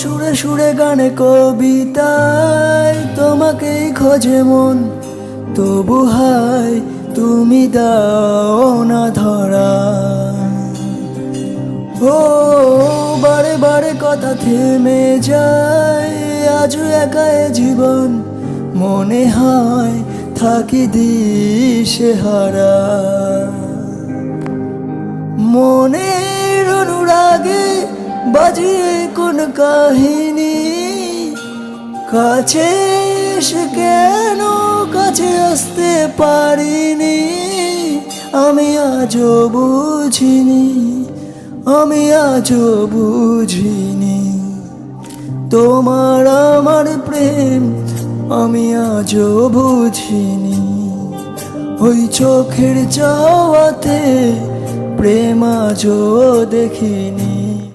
সুরে সুরে গানে কবিতায় তোমাকেই খোঁজে মন, তবু হায় তুমি দাও না ধরা। ও বারে বারে কথা থেমে যায়, আজও একা এ জীবন, মনে হয় থাকি দিশেহারা। মনের অনুরাগে বাজিয়ে কোন কাহিনী, কাছে এসে কেন কাছে আসতে পারিনি। আমি আজও বুঝিনি, আমি আজও বুঝিনি তোমার আমার প্রেম, আমি আজও বুঝিনি। ওই চোখের চাওয়াতে প্রেম আজও দেখিনি।